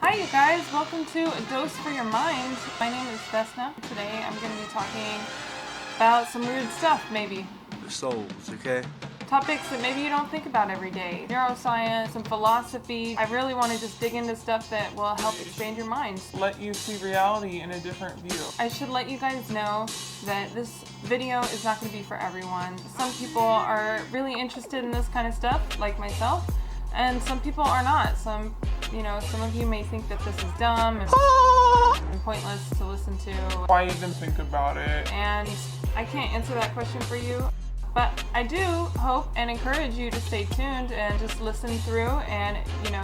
Hi you guys, welcome to A Dose for Your Mind. My name is Vesna. Today I'm going to be talking about some weird stuff, maybe. Souls, okay? Topics that maybe you don't think about every day. Neuroscience, some philosophy. I really want to just dig into stuff that will help expand your mind. Let you see reality in a different view. I should let you guys know that this video is not going to be for everyone. Some people are really interested in this kind of stuff, like myself, and some people are not. Some of you may think that this is dumb and pointless to listen to. Why even think about it? And I can't answer that question for you. But I do hope and encourage you to stay tuned and just listen through, and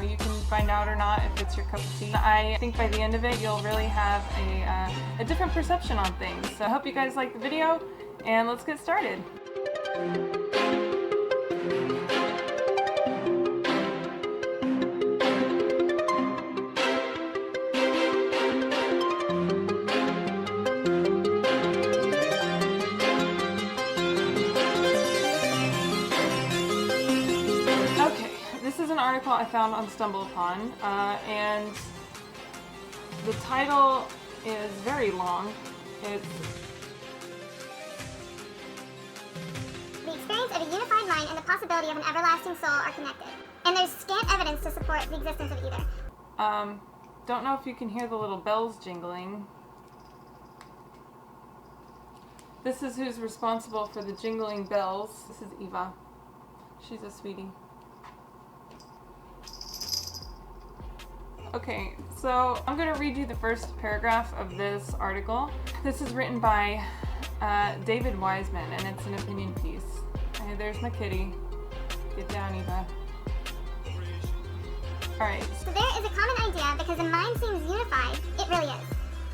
you can find out or not if it's your cup of tea. I think by the end of it you'll really have a different perception on things. So I hope you guys like the video, and let's get started. Article I found on StumbleUpon, and the title is very long. It's the experience of a unified mind and the possibility of an everlasting soul are connected, and there's scant evidence to support the existence of either. Don't know if you can hear the little bells jingling. This is who's responsible for the jingling bells. This is Eva. She's a sweetie. Okay, so I'm going to read you the first paragraph of this article. This is written by David Wiseman, and it's an opinion piece. Hey, there's my kitty. Get down, Eva. Alright. So there is a common idea because the mind seems unified. It really is.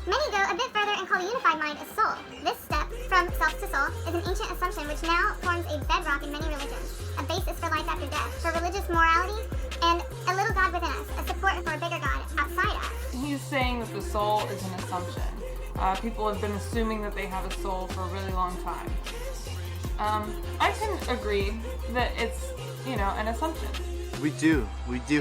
Many go a bit further and call the unified mind a soul. This step from self to soul is an ancient assumption which now forms a bedrock in many religions, a basis for life after death, for religious morality, and a little God within us, a support for a bigger God outside us. He's saying that the soul is an assumption. People have been assuming that they have a soul for a really long time. I can agree that it's, an assumption. We do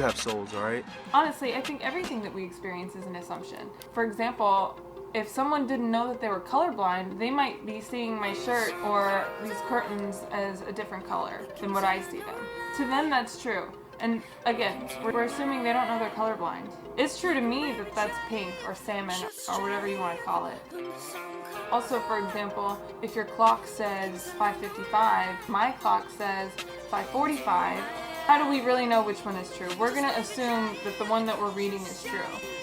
have souls, alright? Honestly, I think everything that we experience is an assumption. For example, if someone didn't know that they were colorblind, they might be seeing my shirt or these curtains as a different color than what I see them. To them, that's true. And again, we're assuming they don't know they're colorblind. It's true to me that that's pink or salmon or whatever you want to call it. Also, for example, if your clock says 5:55, my clock says 5:45, how do we really know which one is true? We're going to assume that the one that we're reading is true.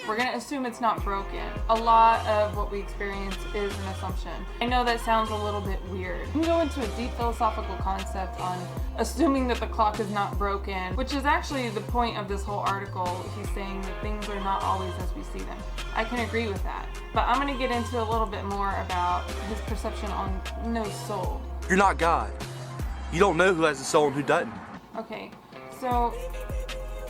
We're going to assume it's not broken. A lot of what we experience is an assumption. I know that sounds a little bit weird. You can go into a deep philosophical concept on assuming that the clock is not broken, which is actually the point of this whole article. He's saying that things are not always as we see them. I can agree with that. But I'm going to get into a little bit more about his perception on no soul. You're not God. You don't know who has a soul and who doesn't. Okay, so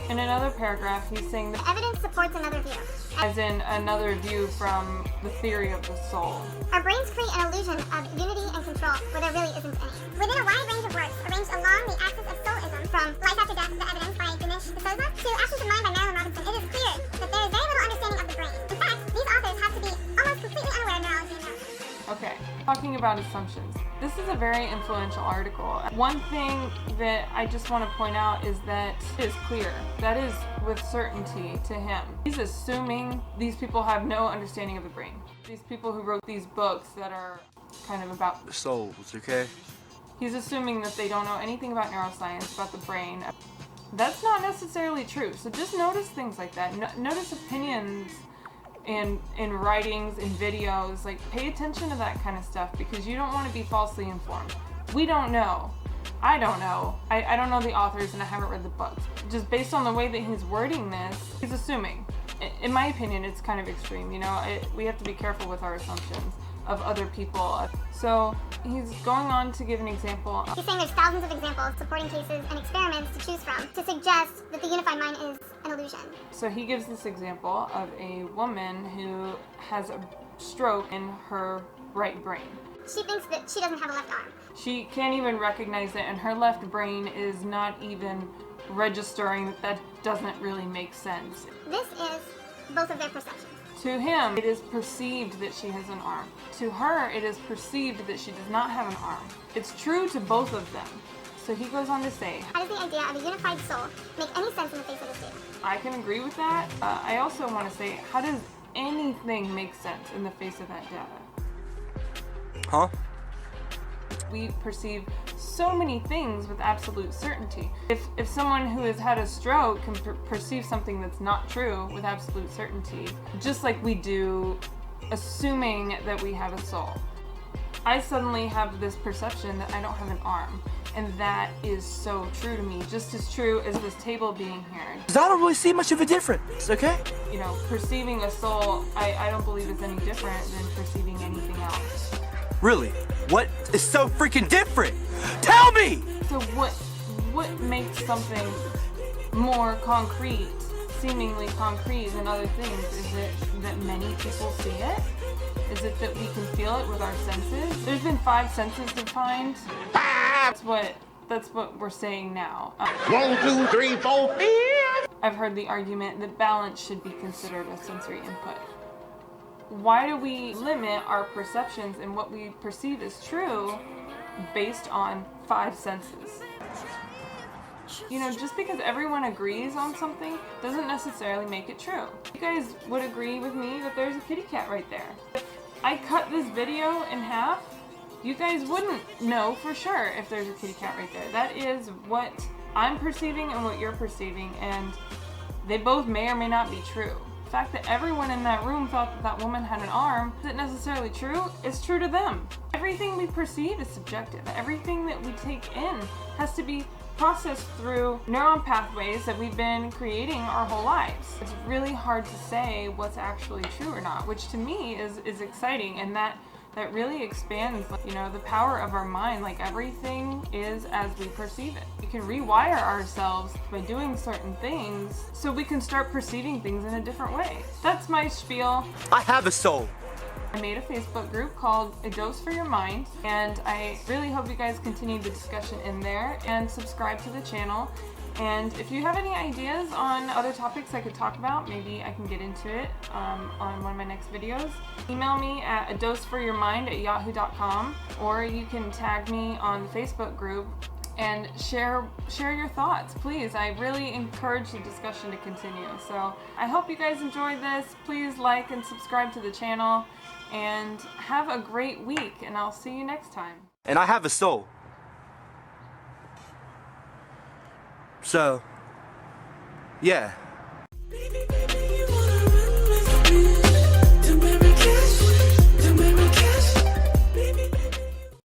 in another paragraph, he's saying that Evidence supports another view. as in another view from the theory of the soul. Our brains create an illusion of unity and control where there really isn't any. Within a wide range of works arranged along the axis of soulism, from Life After Death, The Evidence by Dinesh D'Souza, to Absence of Mind by Marilyn Robinson, it is clear that there is very little understanding of the brain. In fact, these authors have to be almost completely unaware of neurology and neuroscience. Okay, talking about assumptions. This is a very influential article. One thing that I just want to point out is that it is clear. That is with certainty to him. He's assuming these people have no understanding of the brain. These people who wrote these books that are kind of about Souls, okay? He's assuming that they don't know anything about neuroscience, about the brain. That's not necessarily true. So just notice things like that. Notice opinions in writings, in videos. Like, pay attention to that kind of stuff because you don't want to be falsely informed. We don't know. I don't know. I don't know the authors and I haven't read the books. Just based on the way that he's wording this, he's assuming. In my opinion, it's kind of extreme. We have to be careful with our assumptions of other people. So he's going on to give an example. He's saying there's thousands of examples, supporting cases, and experiments to choose from to suggest that the unified mind is an illusion. So he gives this example of a woman who has a stroke in her right brain. She thinks that she doesn't have a left arm. She can't even recognize it, and her left brain is not even registering that doesn't really make sense. This is both of their perceptions. To him, it is perceived that she has an arm. To her, it is perceived that she does not have an arm. It's true to both of them. So he goes on to say, how does the idea of a unified soul make any sense in the face of this data? I can agree with that. I also want to say, how does anything make sense in the face of that data? Huh? We perceive so many things with absolute certainty. If someone who has had a stroke can perceive something that's not true with absolute certainty, just like we do assuming that we have a soul. I suddenly have this perception that I don't have an arm, and that is so true to me, just as true as this table being here. Because I don't really see much of a difference, okay? You know, perceiving a soul, I don't believe it's any different than perceiving anything else. Really? What is so freaking different? Tell me! So what makes something more concrete, seemingly concrete than other things? Is it that many people see it? Is it that we can feel it with our senses? There's been 5 senses defined. That's what we're saying now. 1, 2, 3, 4, 5. I've heard the argument that balance should be considered a sensory input. Why do we limit our perceptions and what we perceive as true based on 5 senses? You know, just because everyone agrees on something doesn't necessarily make it true. You guys would agree with me that there's a kitty cat right there. If I cut this video in half, you guys wouldn't know for sure if there's a kitty cat right there. That is what I'm perceiving and what you're perceiving, and they both may or may not be true. The fact that everyone in that room thought that that woman had an arm isn't necessarily true. It's true to them. Everything we perceive is subjective. Everything that we take in has to be processed through neuron pathways that we've been creating our whole lives. It's really hard to say what's actually true or not, which to me is exciting, and that really expands, you know, the power of our mind. Like, everything is as we perceive it. We can rewire ourselves by doing certain things so we can start perceiving things in a different way. That's my spiel. I have a soul. I made a Facebook group called A Dose for Your Mind, and I really hope you guys continue the discussion in there and subscribe to the channel. And if you have any ideas on other topics I could talk about, maybe I can get into it on one of my next videos. Email me at adoseforyourmind@yahoo.com, or you can tag me on the Facebook group and share your thoughts, please. I really encourage the discussion to continue. So I hope you guys enjoyed this. Please like and subscribe to the channel, and have a great week, and I'll see you next time. And I have a soul. So, yeah.